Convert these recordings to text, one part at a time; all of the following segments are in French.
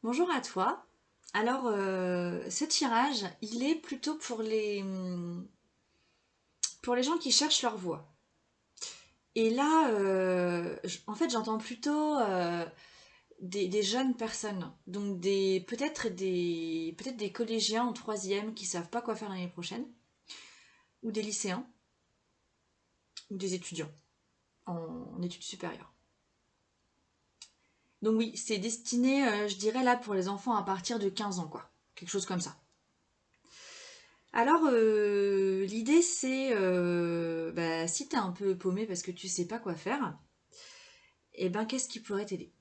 Bonjour à toi. Alors, ce tirage, il est plutôt pour les gens qui cherchent leur voie. Et là, en fait, j'entends plutôt des jeunes personnes, donc peut-être des collégiens en troisième qui savent pas quoi faire l'année prochaine, ou des lycéens, ou des étudiants en études supérieures. Donc oui, c'est destiné, je dirais là, pour les enfants à partir de 15 ans, quoi. Quelque chose comme ça. Alors, l'idée c'est, bah, si t'es un peu paumé parce que tu sais pas quoi faire, et ben qu'est-ce qui pourrait t'aider?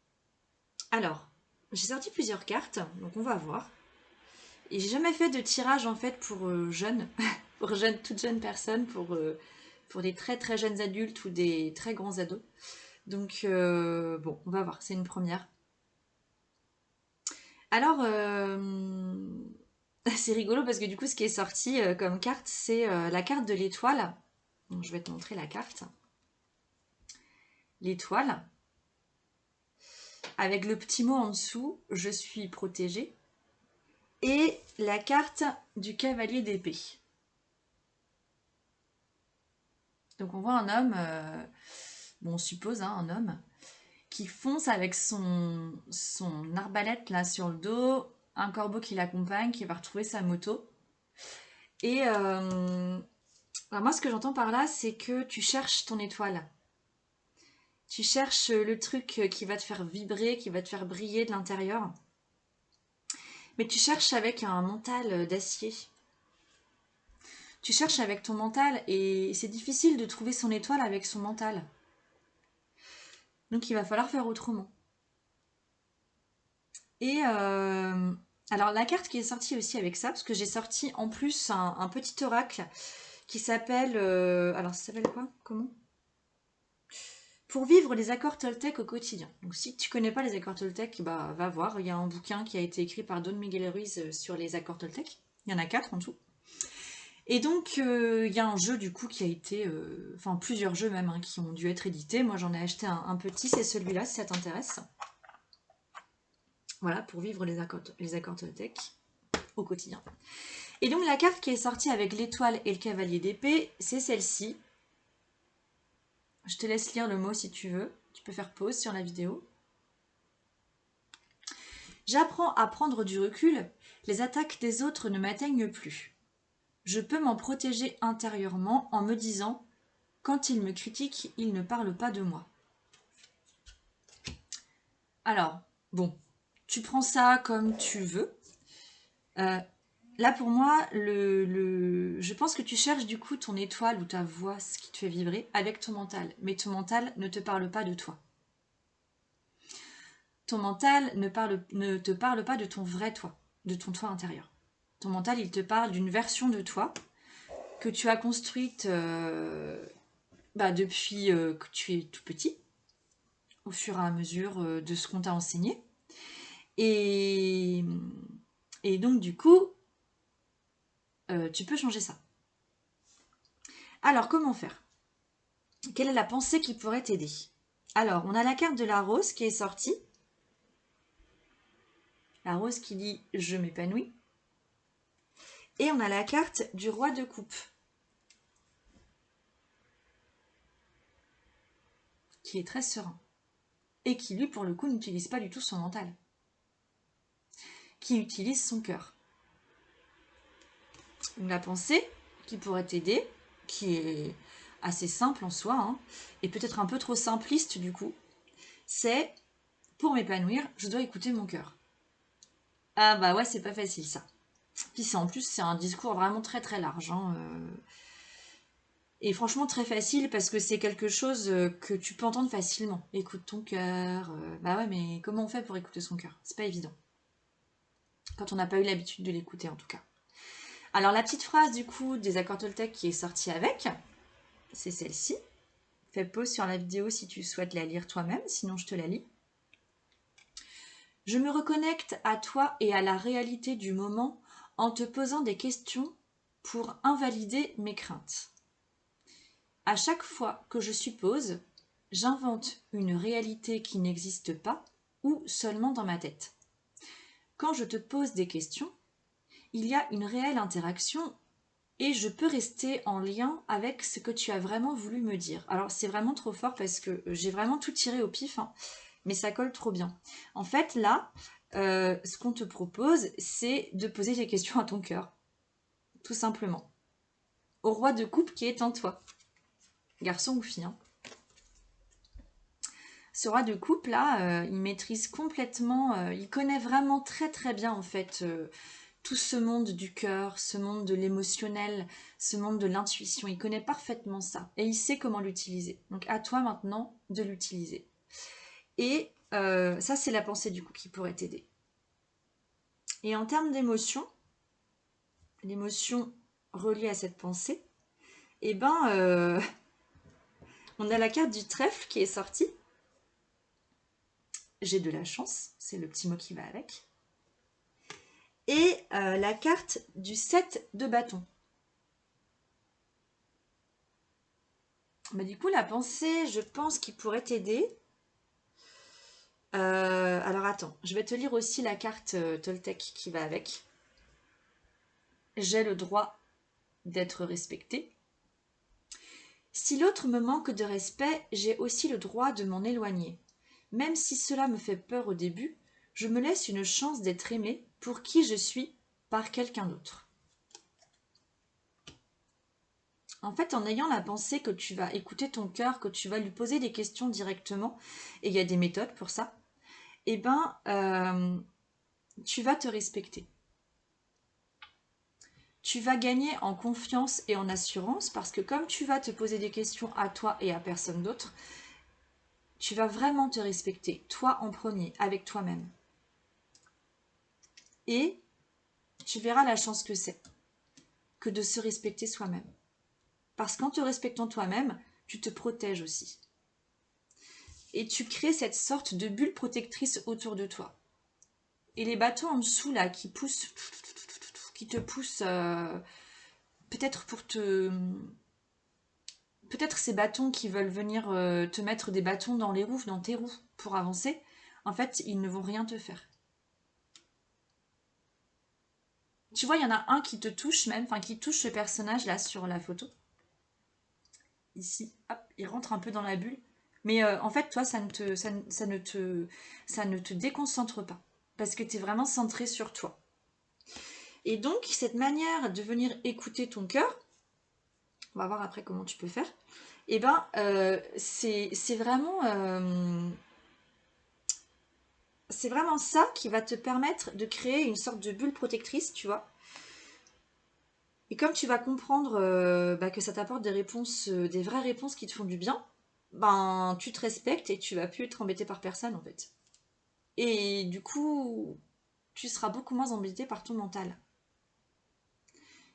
Alors, j'ai sorti plusieurs cartes, donc on va voir. Et j'ai jamais fait de tirage en fait pour jeunes, pour toutes jeunes personnes, pour des très très jeunes adultes ou des très grands ados. Donc bon, on va voir, c'est une première. Alors, c'est rigolo parce que du coup, ce qui est sorti comme carte, c'est la carte de l'étoile. Donc, je vais te montrer la carte. L'étoile, avec le petit mot en dessous, je suis protégée, et la carte du cavalier d'épée. Donc on voit un homme, bon on suppose un homme, qui fonce avec son arbalète là sur le dos, un corbeau qui l'accompagne, qui va retrouver sa moto. Et alors moi ce que j'entends par là, c'est que tu cherches ton étoile. Tu cherches le truc qui va te faire vibrer, qui va te faire briller de l'intérieur. Mais tu cherches avec un mental d'acier. Tu cherches avec ton mental et c'est difficile de trouver son étoile avec son mental. Donc il va falloir faire autrement. Et alors la carte qui est sortie aussi avec ça, parce que j'ai sorti en plus un petit oracle qui s'appelle... alors ça s'appelle quoi? Comment? Pour vivre les accords Toltec au quotidien. Donc si tu connais pas les accords Toltec, bah va voir. Il y a un bouquin qui a été écrit par Don Miguel Ruiz sur les accords Toltec. Il y en a 4 en tout. Et donc, il y a un jeu du coup qui a été, enfin plusieurs jeux même qui ont dû être édités. Moi j'en ai acheté un petit, c'est celui-là si ça t'intéresse. Voilà, pour vivre les accords Toltec au quotidien. Et donc la carte qui est sortie avec l'étoile et le cavalier d'épée, c'est celle-ci. Je te laisse lire le mot si tu veux. Tu peux faire pause sur la vidéo. J'apprends à prendre du recul. Les attaques des autres ne m'atteignent plus. Je peux m'en protéger intérieurement en me disant: quand ils me critiquent, ils ne parlent pas de moi. Alors, bon, tu prends ça comme tu veux. Euh, Là, pour moi, je pense que tu cherches du coup ton étoile ou ta voix, ce qui te fait vibrer, avec ton mental. Mais ton mental ne te parle pas de toi. Ton mental ne te parle pas de ton vrai toi, de ton toi intérieur. Ton mental, il te parle d'une version de toi que tu as construite depuis que tu es tout petit, au fur et à mesure de ce qu'on t'a enseigné. Et, et donc, du coup, tu peux changer ça. Alors, comment faire? Quelle est la pensée qui pourrait t'aider? Alors, on a la carte de la rose qui est sortie. La rose qui dit je m'épanouis. Et on a la carte du roi de coupe qui est très serein. Et qui, lui, pour le coup, n'utilise pas du tout son mental. Qui utilise son cœur. Donc, la pensée qui pourrait t'aider, qui est assez simple en soi, et peut-être un peu trop simpliste du coup, c'est: pour m'épanouir, je dois écouter mon cœur. Ah bah ouais, c'est pas facile ça. Puis en plus, c'est un discours vraiment très très large. Et franchement, très facile parce que c'est quelque chose que tu peux entendre facilement. Écoute ton cœur. Bah ouais, mais comment on fait pour écouter son cœur? C'est pas évident. Quand on n'a pas eu l'habitude de l'écouter en tout cas. Alors la petite phrase du coup des accords Toltec qui est sortie avec, c'est celle-ci. Fais pause sur la vidéo si tu souhaites la lire toi-même, sinon je te la lis. Je me reconnecte à toi et à la réalité du moment en te posant des questions pour invalider mes craintes. À chaque fois que je suppose, j'invente une réalité qui n'existe pas ou seulement dans ma tête. quand je te pose des questions, il y a une réelle interaction et je peux rester en lien avec ce que tu as vraiment voulu me dire. Alors c'est vraiment trop fort parce que j'ai vraiment tout tiré au pif, hein, mais ça colle trop bien. En fait là, ce qu'on te propose, c'est de poser des questions à ton cœur, tout simplement. Au roi de coupe qui est en toi, garçon ou fille. Hein. Ce roi de coupe là, il maîtrise complètement, il connaît vraiment très très bien en fait tout ce monde du cœur, ce monde de l'émotionnel, ce monde de l'intuition. Il connaît parfaitement ça et il sait comment l'utiliser. Donc à toi maintenant de l'utiliser. Et ça, c'est la pensée du coup qui pourrait t'aider. Et en termes d'émotion, l'émotion reliée à cette pensée, eh ben, on a la carte du trèfle qui est sortie. J'ai de la chance, c'est le petit mot qui va avec. Et la carte du 7 de bâton. Bah, du coup, la pensée, je pense qu'il pourrait t'aider. Alors attends, je vais te lire aussi la carte Toltec qui va avec. J'ai le droit d'être respecté. Si l'autre me manque de respect, j'ai aussi le droit de m'en éloigner. Même si cela me fait peur au début, je me laisse une chance d'être aimé pour qui je suis par quelqu'un d'autre. En fait, en ayant la pensée que tu vas écouter ton cœur, que tu vas lui poser des questions directement, et il y a des méthodes pour ça, eh ben, tu vas te respecter. Tu vas gagner en confiance et en assurance parce que comme tu vas te poser des questions à toi et à personne d'autre, tu vas vraiment te respecter, toi en premier, avec toi-même. Et tu verras la chance que c'est que de se respecter soi-même. Parce qu'en te respectant toi-même, tu te protèges aussi. Et tu crées cette sorte de bulle protectrice autour de toi. Et les bâtons en dessous, là, qui poussent, qui te poussent, peut-être pour te... Peut-être ces bâtons qui veulent venir te mettre des bâtons dans les roues, dans tes roues, pour avancer, en fait, ils ne vont rien te faire. Tu vois, il y en a un qui te touche même, enfin qui touche ce personnage là sur la photo. Ici, hop, il rentre un peu dans la bulle. Mais en fait, toi, ça ne te déconcentre pas. Parce que tu es vraiment centré sur toi. Et donc, cette manière de venir écouter ton cœur, on va voir après comment tu peux faire, et ben, c'est vraiment ça qui va te permettre de créer une sorte de bulle protectrice, tu vois. Et comme tu vas comprendre que ça t'apporte des réponses, des vraies réponses qui te font du bien, ben tu te respectes et tu vas plus être embêté par personne en fait. Et du coup, tu seras beaucoup moins embêté par ton mental,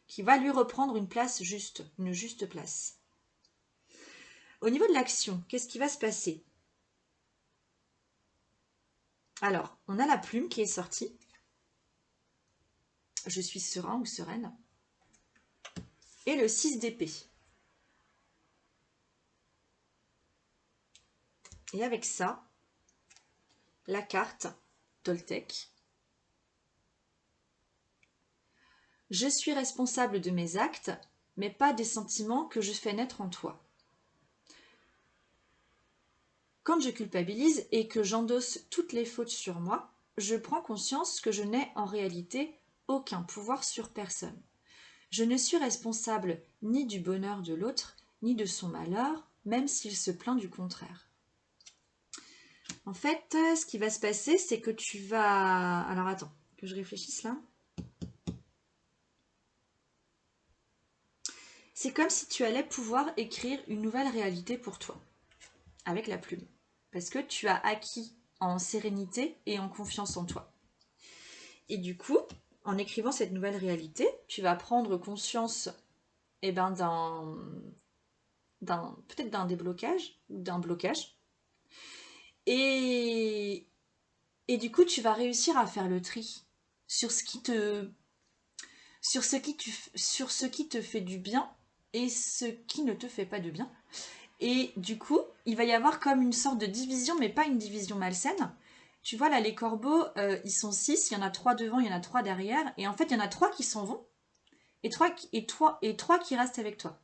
qui va lui reprendre une place juste, une juste place. Au niveau de l'action, qu'est-ce qui va se passer? Alors, on a la plume qui est sortie. Je suis serein ou sereine. Et le 6 d'épée. Et avec ça, la carte Toltec. Je suis responsable de mes actes, mais pas des sentiments que je fais naître en toi. Quand je culpabilise et que j'endosse toutes les fautes sur moi, je prends conscience que je n'ai en réalité aucun pouvoir sur personne. Je ne suis responsable ni du bonheur de l'autre, ni de son malheur, même s'il se plaint du contraire. En fait, ce qui va se passer, c'est que tu vas... Alors attends, que je réfléchisse là. C'est comme si tu allais pouvoir écrire une nouvelle réalité pour toi, avec la plume. Parce que tu as acquis en sérénité et en confiance en toi. Et du coup, en écrivant cette nouvelle réalité, tu vas prendre conscience peut-être d'un déblocage ou d'un blocage. Et du coup, tu vas réussir à faire le tri sur ce qui te fait du bien et ce qui ne te fait pas de bien. Et du coup, il va y avoir comme une sorte de division, mais pas une division malsaine, Tu vois là, les corbeaux, ils sont 6, il y en a 3 devant, il y en a 3 derrière, et en fait, il y en a 3 qui s'en vont, et 3 qui restent avec toi,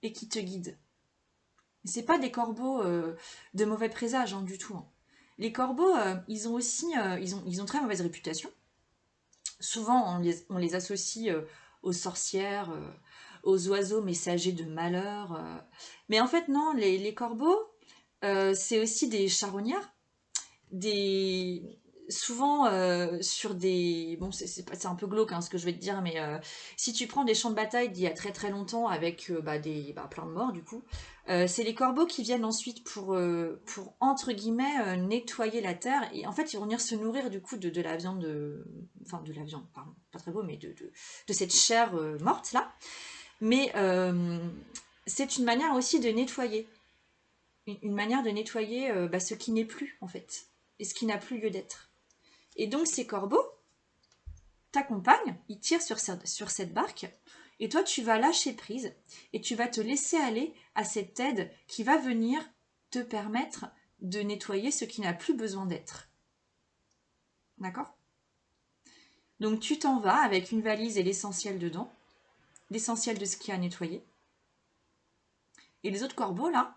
et qui te guident. C'est pas des corbeaux de mauvais présage, hein, du tout, hein. Les corbeaux, ils ont aussi, ils ont très mauvaise réputation. Souvent, on les associe aux sorcières, aux oiseaux messagers de malheur. Mais en fait, non, les corbeaux, c'est aussi des charognards, des souvent sur des bon c'est un peu glauque, hein, ce que je vais te dire, mais si tu prends des champs de bataille d'il y a très très longtemps avec plein de morts du coup, c'est les corbeaux qui viennent ensuite pour entre guillemets nettoyer la terre, et en fait ils vont venir se nourrir du coup de la viande enfin de la viande, pardon, pas très beau, mais de cette chair morte là, mais c'est une manière aussi de nettoyer, une manière de nettoyer ce qui n'est plus en fait, et ce qui n'a plus lieu d'être. Et donc ces corbeaux t'accompagnent, ils tirent sur cette barque, et toi tu vas lâcher prise, et tu vas te laisser aller à cette aide qui va venir te permettre de nettoyer ce qui n'a plus besoin d'être. D'accord? Donc tu t'en vas avec une valise et l'essentiel dedans, l'essentiel de ce qui a nettoyé. Et les autres corbeaux là,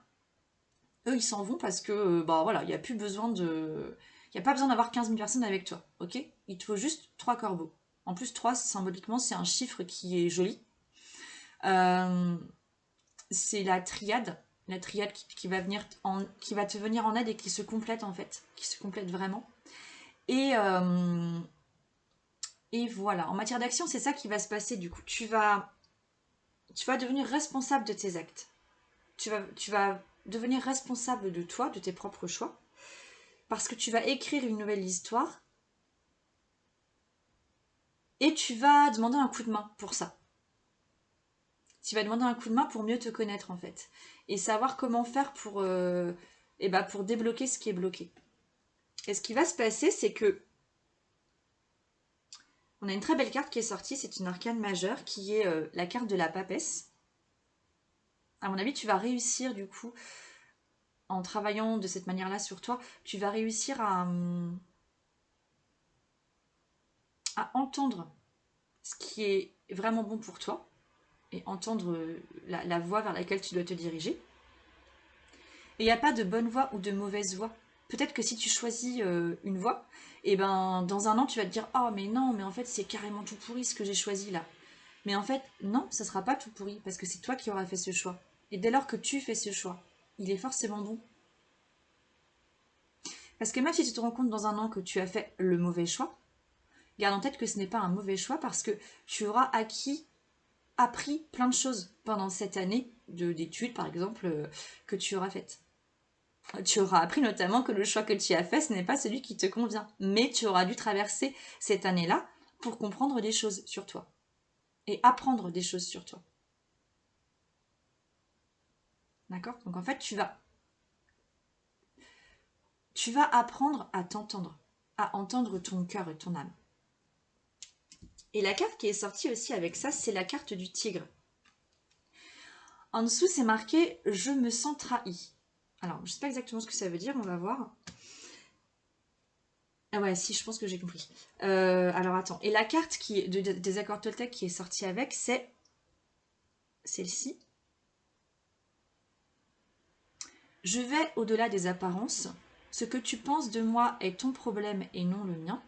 eux ils s'en vont parce que voilà, il n'y a plus besoin de. Il n'y a pas besoin d'avoir 15 000 personnes avec toi, ok? Il te faut juste 3 corbeaux. En plus, 3, symboliquement, c'est un chiffre qui est joli. Euh, c'est la triade qui va qui va te venir en aide et qui se complète en fait, qui se complète vraiment. Et, euh, et voilà, en matière d'action, c'est ça qui va se passer du coup. Tu vas devenir responsable de tes actes. Tu vas devenir responsable de toi, de tes propres choix, parce que tu vas écrire une nouvelle histoire et tu vas demander un coup de main pour ça. Tu vas demander un coup de main pour mieux te connaître en fait, et savoir comment faire pour débloquer ce qui est bloqué. Et ce qui va se passer, c'est que on a une très belle carte qui est sortie, c'est une arcane majeure qui est la carte de la papesse. À mon avis, tu vas réussir du coup, en travaillant de cette manière-là sur toi, tu vas réussir à entendre ce qui est vraiment bon pour toi, et entendre la voie vers laquelle tu dois te diriger. Et il n'y a pas de bonne voie ou de mauvaise voie. Peut-être que si tu choisis une voie, et ben dans un an tu vas te dire oh mais non, mais en fait c'est carrément tout pourri ce que j'ai choisi là. Mais en fait non, ça sera pas tout pourri parce que c'est toi qui auras fait ce choix. Et dès lors que tu fais ce choix, il est forcément bon. Parce que même si tu te rends compte dans un an que tu as fait le mauvais choix, garde en tête que ce n'est pas un mauvais choix parce que tu auras appris plein de choses pendant cette année d'études par exemple que tu auras faite. Tu auras appris notamment que le choix que tu as fait, ce n'est pas celui qui te convient. Mais tu auras dû traverser cette année-là pour comprendre des choses sur toi. Et apprendre des choses sur toi. D'accord? Donc en fait, tu vas apprendre à t'entendre. À entendre ton cœur et ton âme. Et la carte qui est sortie aussi avec ça, c'est la carte du tigre. En dessous, c'est marqué « Je me sens trahi ». Alors, je ne sais pas exactement ce que ça veut dire, on va voir. Ah ouais, si, je pense que j'ai compris. Alors attends. Et la carte des accords Toltec qui est sortie avec, c'est celle-ci. Je vais au-delà des apparences. Ce que tu penses de moi est ton problème et non le mien.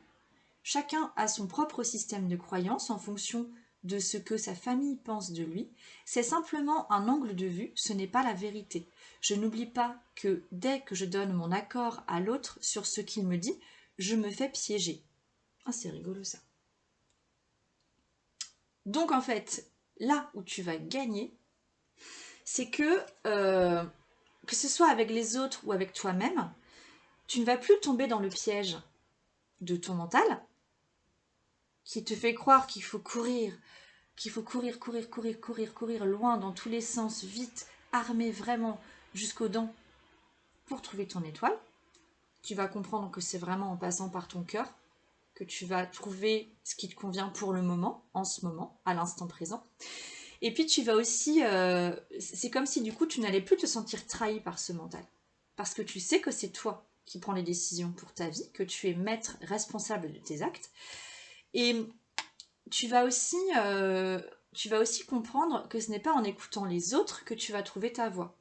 Chacun a son propre système de croyance en fonction de ce que sa famille pense de lui. C'est simplement un angle de vue, ce n'est pas la vérité. Je n'oublie pas que dès que je donne mon accord à l'autre sur ce qu'il me dit, je me fais piéger. Ah, c'est rigolo ça. Donc en fait, là où tu vas gagner, c'est que ce soit avec les autres ou avec toi-même, tu ne vas plus tomber dans le piège de ton mental qui te fait croire qu'il faut courir, courir, courir, courir, courir loin dans tous les sens, vite, armé vraiment jusqu'aux dents pour trouver ton étoile. Tu vas comprendre que c'est vraiment en passant par ton cœur que tu vas trouver ce qui te convient pour le moment, en ce moment, à l'instant présent. Et puis tu vas aussi, c'est comme si du coup tu n'allais plus te sentir trahi par ce mental. Parce que tu sais que c'est toi qui prend les décisions pour ta vie, que tu es maître responsable de tes actes. Et tu vas aussi comprendre que ce n'est pas en écoutant les autres que tu vas trouver ta voie.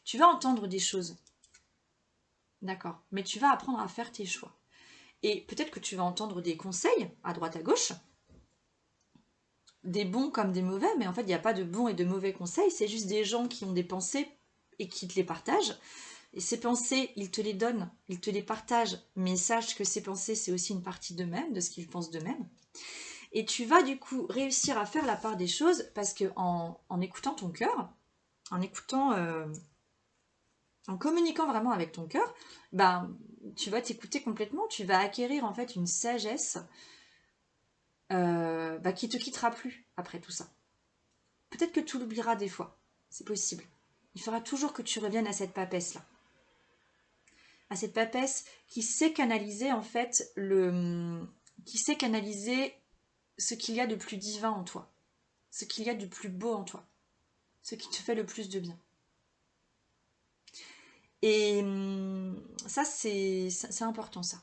Tu vas entendre des choses, d'accord, mais tu vas apprendre à faire tes choix. Et peut-être que tu vas entendre des conseils à droite à gauche, des bons comme des mauvais, mais en fait il n'y a pas de bons et de mauvais conseils, c'est juste des gens qui ont des pensées et qui te les partagent. Et ces pensées, ils te les donnent, ils te les partagent, mais sache que ces pensées, c'est aussi une partie d'eux-mêmes, de ce qu'ils pensent d'eux-mêmes. Et tu vas du coup réussir à faire la part des choses parce que en écoutant ton cœur, en écoutant, en communiquant vraiment avec ton cœur, ben, tu vas t'écouter complètement, tu vas acquérir en fait une sagesse qui te quittera plus après tout ça. Peut-être que tu l'oublieras des fois, c'est possible. Il faudra toujours que tu reviennes à cette papesse-là. À cette papesse qui sait canaliser en fait qui sait canaliser ce qu'il y a de plus divin en toi, ce qu'il y a de plus beau en toi, ce qui te fait le plus de bien. Et ça, c'est important, ça.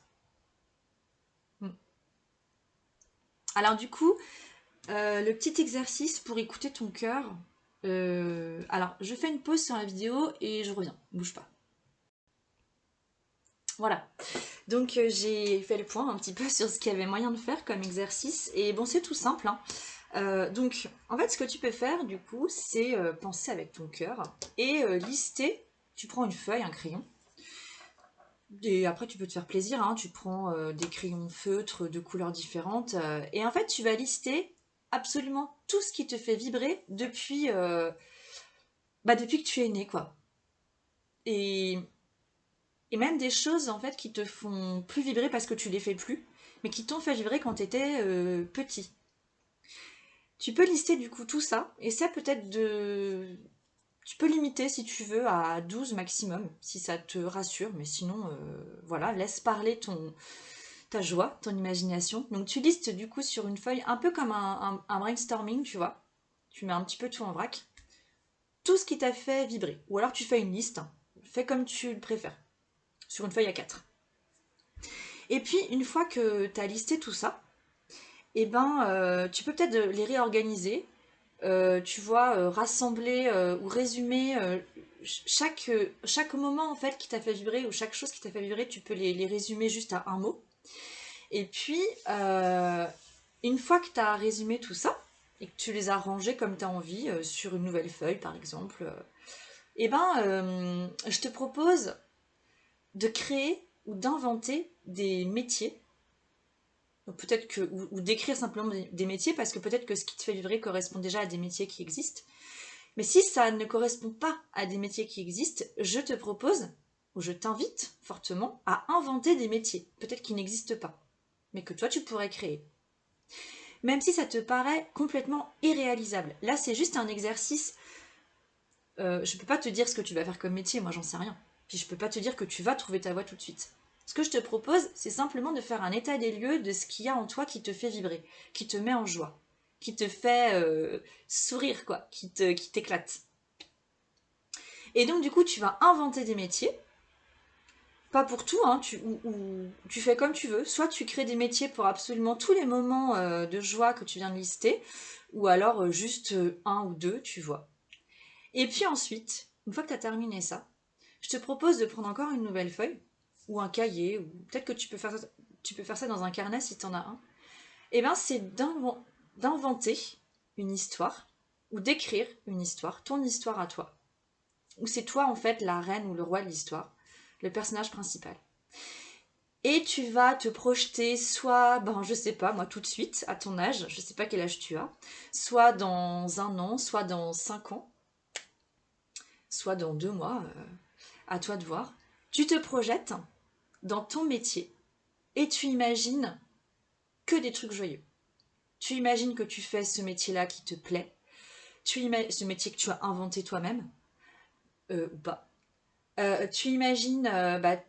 Alors du coup, le petit exercice pour écouter ton cœur. Alors, je fais une pause sur la vidéo et je reviens. Bouge pas. Voilà. Donc, j'ai fait le point un petit peu sur ce qu'il y avait moyen de faire comme exercice. Et bon, c'est tout simple, hein. Donc, en fait, ce que tu peux faire, du coup, c'est penser avec ton cœur et lister. Tu prends une feuille, un crayon. Et après, tu peux te faire plaisir, hein. Tu prends des crayons feutres de couleurs différentes. Et en fait, tu vas lister absolument tout ce qui te fait vibrer depuis que tu es né, quoi. Et, et même des choses, en fait, qui te font plus vibrer parce que tu les fais plus, mais qui t'ont fait vibrer quand tu étais petit. Tu peux lister, du coup, tout ça. Et ça, peut-être tu peux limiter, si tu veux, à 12 maximum, si ça te rassure. Mais sinon, voilà, laisse parler ta joie, ton imagination. Donc tu listes du coup sur une feuille, un peu comme un brainstorming, tu vois. Tu mets un petit peu tout en vrac. Tout ce qui t'a fait vibrer. Ou alors tu fais une liste. Fais comme tu le préfères. Sur une feuille à 4. Et puis, une fois que tu as listé tout ça, eh ben, tu peux peut-être les réorganiser. Tu vois, rassembler ou résumer chaque moment en fait qui t'a fait vibrer ou chaque chose qui t'a fait vibrer, tu peux les résumer juste à un mot. Et puis, une fois que tu as résumé tout ça, et que tu les as rangés comme tu as envie, sur une nouvelle feuille par exemple, je te propose de créer ou d'inventer des métiers. Donc peut-être que, ou d'écrire simplement des métiers, parce que peut-être que ce qui te fait vibrer correspond déjà à des métiers qui existent. Mais si ça ne correspond pas à des métiers qui existent, je te propose, ou je t'invite fortement, à inventer des métiers, peut-être qui n'existent pas, mais que toi tu pourrais créer. Même si ça te paraît complètement irréalisable. Là, c'est juste un exercice. Je peux pas te dire ce que tu vas faire comme métier, moi j'en sais rien. Puis je peux pas te dire que tu vas trouver ta voie tout de suite. Ce que je te propose, c'est simplement de faire un état des lieux de ce qu'il y a en toi qui te fait vibrer, qui te met en joie, qui te fait sourire, quoi, qui t'éclate. Et donc du coup, tu vas inventer des métiers. Pas pour tout, hein, tu fais comme tu veux. Soit tu crées des métiers pour absolument tous les moments de joie que tu viens de lister, ou alors juste un ou deux, tu vois. Et puis ensuite, une fois que tu as terminé ça, je te propose de prendre encore une nouvelle feuille, ou un cahier, ou peut-être que tu peux faire ça dans un carnet si tu en as un. Et bien c'est d'inventer une histoire, ou d'écrire une histoire, ton histoire à toi. Où c'est toi en fait la reine ou le roi de l'histoire, le personnage principal. Et tu vas te projeter soit, je sais pas, moi tout de suite, à ton âge, je sais pas quel âge tu as, soit dans 1 an, soit dans 5 ans, soit dans 2 mois, à toi de voir. Tu te projettes dans ton métier et tu imagines que des trucs joyeux. Tu imagines que tu fais ce métier-là qui te plaît, ce métier que tu as inventé toi-même, ou pas. Tu imagines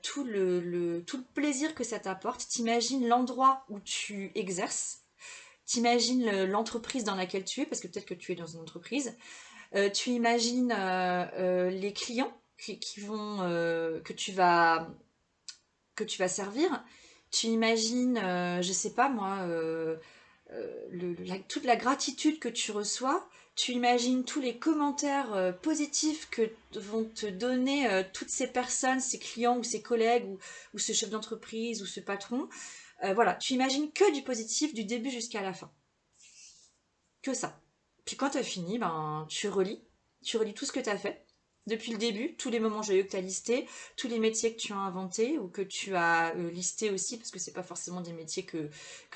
tout le plaisir que ça t'apporte, t'imagines l'endroit où tu exerces, t'imagines l'entreprise dans laquelle tu es, parce que peut-être que tu es dans une entreprise, tu imagines les clients que tu vas que tu vas servir, tu imagines, je sais pas moi, toute la gratitude que tu reçois, tu imagines tous les commentaires positifs que vont te donner toutes ces personnes, ces clients ou ces collègues ou ce chef d'entreprise ou ce patron. Voilà, tu imagines que du positif du début jusqu'à la fin. Que ça. Puis quand tu as fini, ben, tu relis tout ce que tu as fait. Depuis le début, tous les moments joyeux que tu as listés, tous les métiers que tu as inventés ou que tu as listés aussi, parce que c'est pas forcément des métiers que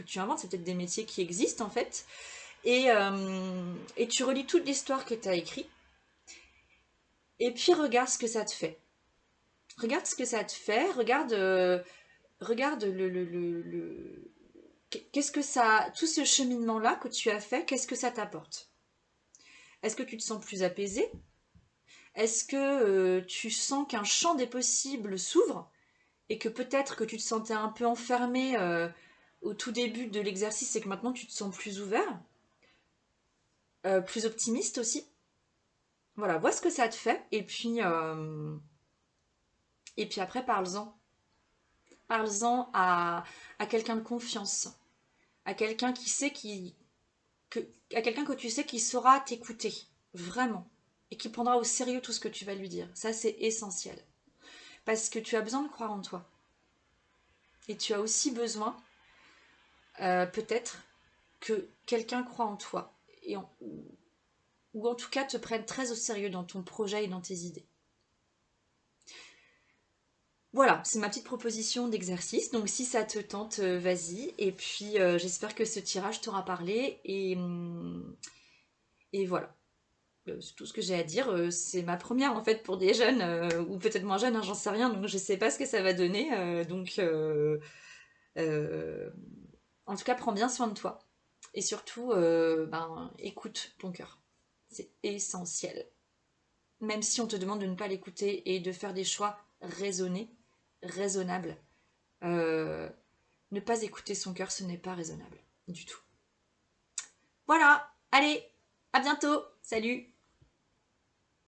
tu inventes, c'est peut-être des métiers qui existent en fait. Et tu relis toute l'histoire que tu as écrite, et puis regarde ce que ça te fait. Regarde ce que ça te fait, regarde qu'est-ce que ça, tout ce cheminement-là que tu as fait, qu'est-ce que ça t'apporte? Est-ce que tu te sens plus apaisé? Est-ce que tu sens qu'un champ des possibles s'ouvre et que peut-être que tu te sentais un peu enfermé au tout début de l'exercice et que maintenant tu te sens plus ouvert, plus optimiste aussi? Voilà, vois ce que ça te fait et puis après parle-en. Parle-en à quelqu'un de confiance, à quelqu'un qui sait que, à quelqu'un que tu sais qui saura t'écouter, vraiment, et qui prendra au sérieux tout ce que tu vas lui dire. Ça, c'est essentiel. Parce que tu as besoin de croire en toi. Et tu as aussi besoin, peut-être, que quelqu'un croit en toi. Ou en tout cas te prenne très au sérieux dans ton projet et dans tes idées. Voilà, c'est ma petite proposition d'exercice. Donc si ça te tente, vas-y. Et puis j'espère que ce tirage t'aura parlé. Et voilà. C'est tout ce que j'ai à dire. C'est ma première en fait pour des jeunes, ou peut-être moins jeunes, hein, j'en sais rien. Donc je sais pas ce que ça va donner. Euh, en tout cas, prends bien soin de toi. Et surtout, ben, écoute ton cœur. C'est essentiel. Même si on te demande de ne pas l'écouter et de faire des choix raisonnés, raisonnables, euh, ne pas écouter son cœur, ce n'est pas raisonnable du tout. Voilà, allez, à bientôt, salut!